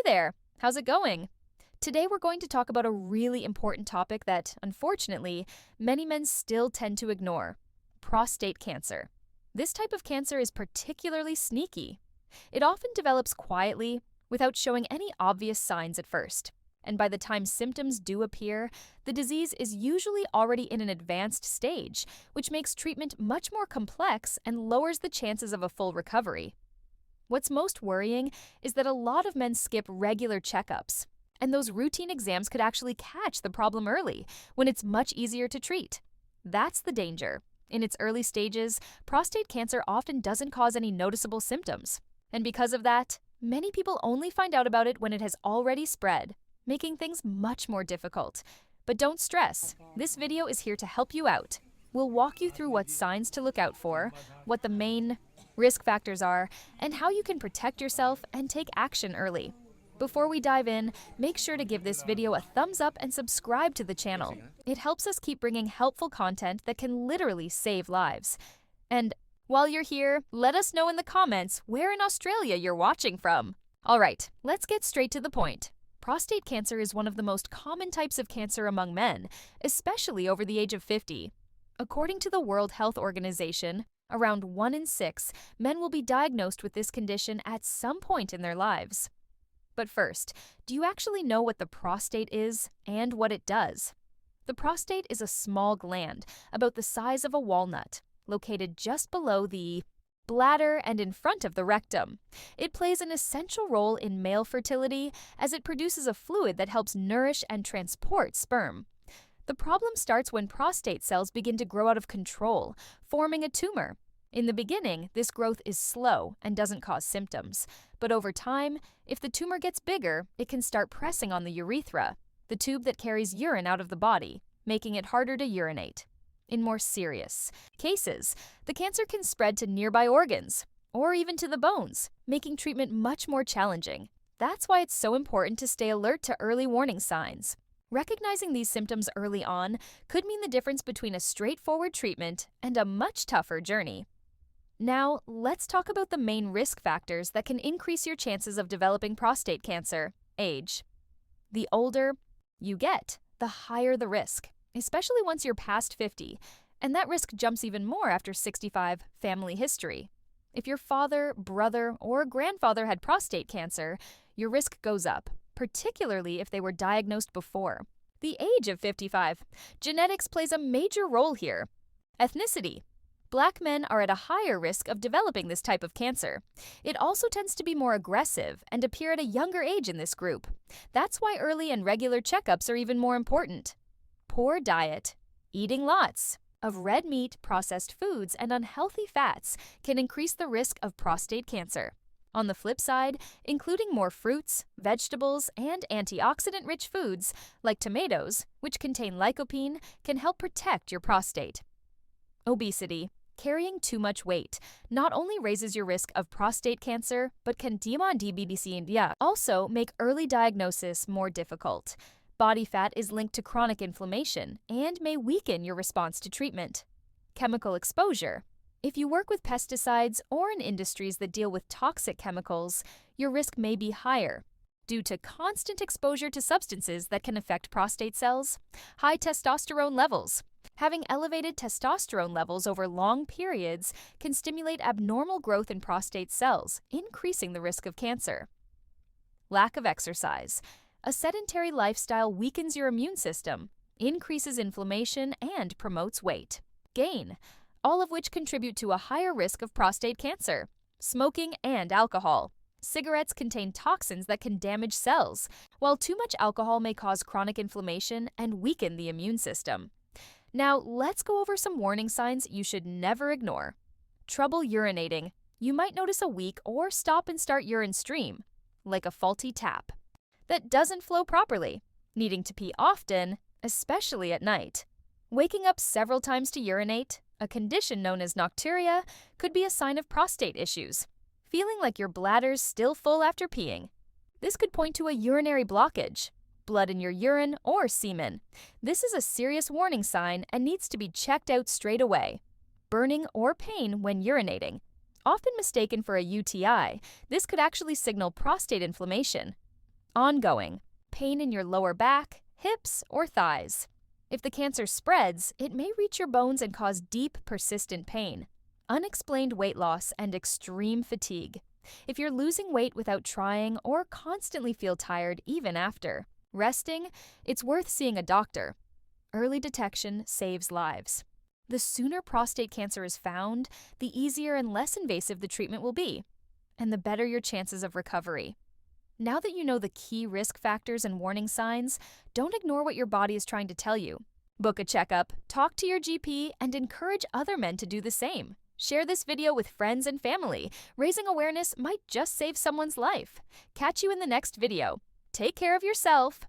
there, how's it going? Today we're going to talk about a really important topic that, unfortunately, many men still tend to ignore: prostate cancer. This type of cancer is particularly sneaky. It often develops quietly, without showing any obvious signs at first. And by the time symptoms do appear, the disease is usually already in an advanced stage, which makes treatment much more complex and lowers the chances of a full recovery. What's most worrying is that a lot of men skip regular checkups, and those routine exams could actually catch the problem early, when it's much easier to treat. That's the danger. In its early stages, prostate cancer often doesn't cause any noticeable symptoms. And because of that, many people only find out about it when it has already spread, making things much more difficult. But don't stress, this video is here to help you out. We'll walk you through what signs to look out for, what the main risk factors are, and how you can protect yourself and take action early. Before we dive in, make sure to give this video a thumbs up and subscribe to the channel. It helps us keep bringing helpful content that can literally save lives. And while you're here, let us know in the comments where in Australia you're watching from. Alright, let's get straight to the point. Prostate cancer is one of the most common types of cancer among men, especially over the age of 50. According to the World Health Organization, around 1 in 6 men will be diagnosed with this condition at some point in their lives. But first, do you actually know what the prostate is and what it does? The prostate is a small gland, about the size of a walnut, located just below the bladder and in front of the rectum. It plays an essential role in male fertility as it produces a fluid that helps nourish and transport sperm. The problem starts when prostate cells begin to grow out of control, forming a tumor. In the beginning, this growth is slow and doesn't cause symptoms. But over time, if the tumor gets bigger, it can start pressing on the urethra, the tube that carries urine out of the body, making it harder to urinate. In more serious cases, the cancer can spread to nearby organs, or even to the bones, making treatment much more challenging. That's why it's so important to stay alert to early warning signs. Recognizing these symptoms early on could mean the difference between a straightforward treatment and a much tougher journey. Now, let's talk about the main risk factors that can increase your chances of developing prostate cancer. Age. The older you get, the higher the risk, especially once you're past 50, and that risk jumps even more after 65. Family history. If your father, brother, or grandfather had prostate cancer, your risk goes up, particularly if they were diagnosed before. The age of 55. Genetics plays a major role here. Ethnicity. Black men are at a higher risk of developing this type of cancer. It also tends to be more aggressive and appear at a younger age in this group. That's why early and regular checkups are even more important. Poor diet. Eating lots of red meat, processed foods, and unhealthy fats can increase the risk of prostate cancer. On the flip side, including more fruits, vegetables, and antioxidant-rich foods, like tomatoes, which contain lycopene, can help protect your prostate. Obesity. Carrying too much weight not only raises your risk of prostate cancer, but can also make early diagnosis more difficult. Body fat is linked to chronic inflammation and may weaken your response to treatment. Chemical exposure. If you work with pesticides or in industries that deal with toxic chemicals, your risk may be higher. Due to constant exposure to substances that can affect prostate cells, high testosterone levels. Having elevated testosterone levels over long periods can stimulate abnormal growth in prostate cells, increasing the risk of cancer. Lack of exercise. A sedentary lifestyle weakens your immune system, increases inflammation, and promotes weight gain, all of which contribute to a higher risk of prostate cancer. Smoking and alcohol. Cigarettes contain toxins that can damage cells, while too much alcohol may cause chronic inflammation and weaken the immune system. Now, let's go over some warning signs you should never ignore. Trouble urinating. You might notice a weak or stop and start urine stream, like a faulty tap, that doesn't flow properly, needing to pee often, especially at night. Waking up several times to urinate, a condition known as nocturia, could be a sign of prostate issues. Feeling like your bladder's still full after peeing. This could point to a urinary blockage, blood in your urine, or semen. This is a serious warning sign and needs to be checked out straight away. Burning or pain when urinating. Often mistaken for a UTI, this could actually signal prostate inflammation. Ongoing. Pain in your lower back, hips, or thighs. If the cancer spreads, it may reach your bones and cause deep, persistent pain. Unexplained weight loss and extreme fatigue. If you're losing weight without trying or constantly feel tired even after. Resting, it's worth seeing a doctor. Early detection saves lives. The sooner prostate cancer is found, the easier and less invasive the treatment will be, and the better your chances of recovery. Now that you know the key risk factors and warning signs, don't ignore what your body is trying to tell you. Book a checkup, talk to your GP, and encourage other men to do the same. Share this video with friends and family. Raising awareness might just save someone's life. Catch you in the next video. Take care of yourself.